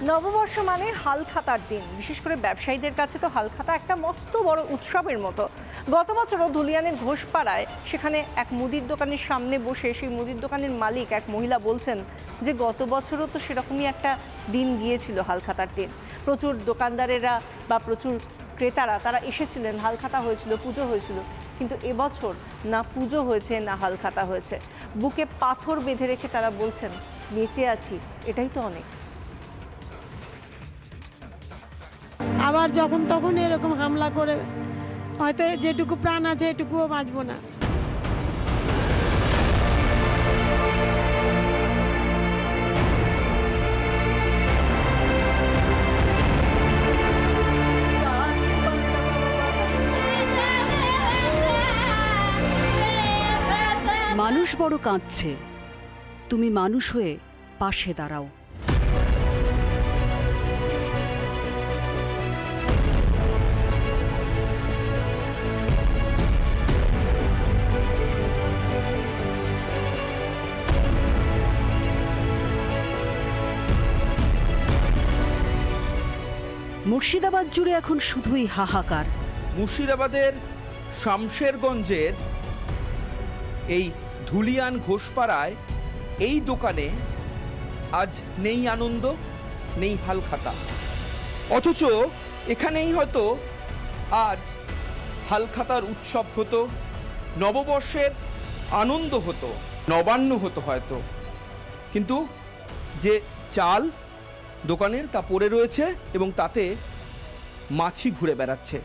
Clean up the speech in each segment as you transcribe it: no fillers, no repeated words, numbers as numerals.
নববর্ষ মানে হালখাতার দিন। বিশেষ করে ব্যবসায়ীদের কাছে তো হালখাতা একটা মস্ত বড় উৎসবের মতো। গত বছরও ধুলিয়ানের ঘোষপাড়ায় সেখানে এক মুদির দোকানের সামনে বসে সেই মুদির দোকানের মালিক এক মহিলা বলছেন যে গত বছরও তো সেরকমই একটা দিন গিয়েছিল, হালখাতার দিন। প্রচুর দোকানদারেরা বা প্রচুর ক্রেতারা তারা এসেছিলেন, হালখাতা হয়েছিল, পুজো হয়েছিল, কিন্তু এবছর না পুজো হয়েছে না হালখাতা হয়েছে। বুকে পাথর বেঁধে রেখে তারা বলছেন বেঁচে আছি, এটাই তো অনেক। আবার যখন তখন এরকম হামলা করে হয়তো যেটুকু প্রাণ আছে এটুকুও বাঁচবো না। মানুষ বড় কাঁদছে, তুমি মানুষ হয়ে পাশে দাঁড়াও। মুর্শিদাবাদ জুড়ে এখন শুধুই হাহাকার। মুর্শিদাবাদের শামশেরগঞ্জের এই ধুলিয়ান ঘোষপাড়ায় এই দোকানে আজ নেই আনন্দ, নেই হালখাতা, অথচ এখানেই হয়তো আজ হালখাতার উৎসব হতো, নববর্ষের আনন্দ হতো, নবান্ন হতো হয়তো, কিন্তু যে চাল দোকানের তা পড়ে রয়েছে এবং তাতে মাছি ঘুরে বেড়াচ্ছে।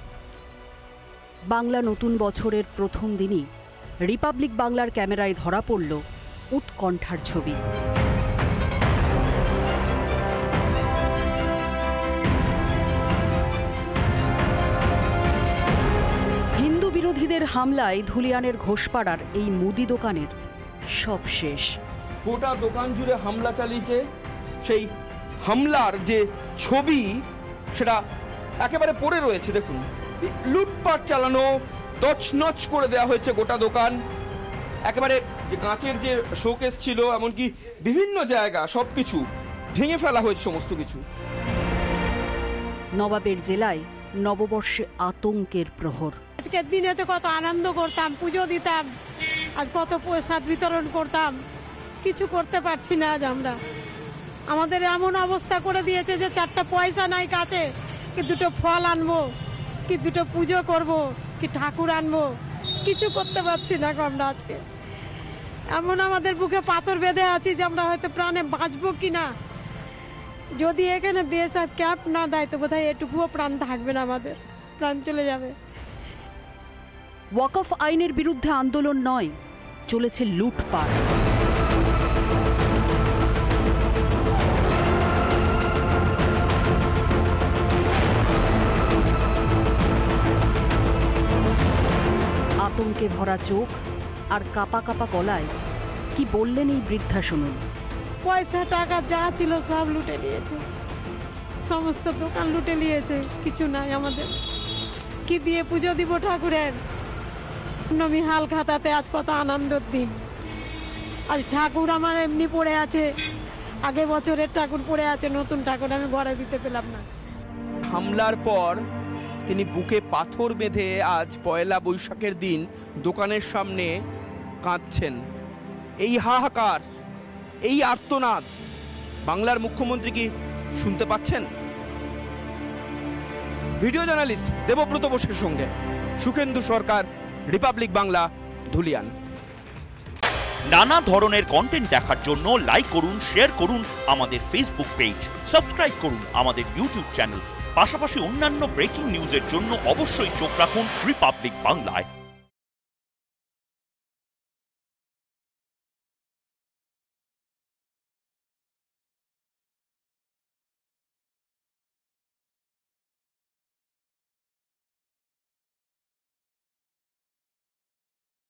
বাংলা নতুন বছরের প্রথম দিনই রিপাবলিক বাংলার ক্যামেরায় ধরা পড়ল উৎকণ্ঠার ছবি। হিন্দু বিরোধীদের হামলায় ধুলিয়ানের ঘোষপাড়ার এই মুদি দোকানের সব শেষ। গোটা দোকান জুড়ে হামলা চালিয়েছে, সেই হামলার যে ছবি সেটা একেবারে পড়ে রয়েছে। দেখুন, লুটপাট চালানো, তছনছ করে দেওয়া হয়েছে গোটা দোকান, একেবারে যে কাঁচের যে শোকেস ছিল এমনকি বিভিন্ন জায়গা সবকিছু ভেঙে ফেলা হয়েছে সমস্ত কিছু। নবাবের জেলায় নববর্ষে আতঙ্কের প্রহর। আজকের দিনে তো কত আনন্দ করতাম, পুজো দিতাম, আজ কত প্রসাদ বিতরণ করতাম, কিছু করতে পারছি না আজ আমরা। আমাদের এমন অবস্থা করে দিয়েছে যে 4টা পয়সা নাই কাছে, কি 2টো ফল আনবো, কি 2টো পুজো করব, কি ঠাকুর আনবো, কিছু করতে পারছি না আমরা আজকে। এমন আমাদের বুকে পাথর বেঁধে আছি যে আমরা হয়তো প্রাণে বাঁচবো কি না। যদি এখানে বিএসএফ ক্যাম্প না দেয় তো বোধহয় এটুকুও প্রাণ থাকবে না, আমাদের প্রাণ চলে যাবে। ওয়াকফ আইনের বিরুদ্ধে আন্দোলন নয়, চলেছে লুটপাট। আতঙ্কে ভরা চোখ আর কাপা কাপা গলায় কি বললেন এই বৃদ্ধা, শুনুন। পয়সা টাকা যা ছিল সব লুটে নিয়েছে, সমস্ত দোকান লুটে নিয়েছে, কিছু নাই আমাদের। কি দিয়ে পুজো দিব ঠাকুরের? নবী হালখাতাতে আজ কত আনন্দের দিন। আজ ঠাকুর আমার এমনি পড়ে আছে, আগে বছরের ঠাকুর পড়ে আছে, নতুন ঠাকুর আমি ঘরে দিতে পেলাম না। হামলার পর তিনি বুকে পাথর বেঁধে আজ পয়লা বৈশাখের দিন দোকানের সামনে কাঁদছেন। এই হাহাকার, এই আর্তনাদ বাংলার মুখ্যমন্ত্রী কি শুনতে পাচ্ছেন? ভিডিও জার্নালিস্ট দেবব্রত বোসের সঙ্গে সুখেন্দু সরকার, রিপাবলিক বাংলা, ধুলিয়ান। নানা ধরনের কন্টেন্ট দেখার জন্য লাইক করুন, শেয়ার করুন আমাদের ফেসবুক পেজ, সাবস্ক্রাইব করুন আমাদের ইউটিউব চ্যানেল। পাশাপাশি অন্যান্য ব্রেকিং নিউজের জন্য অবশ্যই চোখ রাখুন রিপাবলিক বাংলায়।